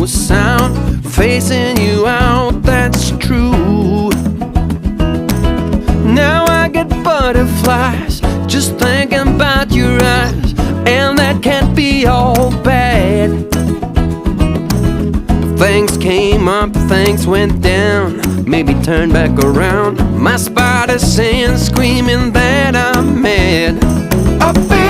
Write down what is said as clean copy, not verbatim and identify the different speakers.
Speaker 1: no sound, facing you out, that's true. Now I get butterflies just thinking about your eyes, and that can't be all bad. Things came up, things went down, maybe turn back around. My spider sense screaming that I'm mad.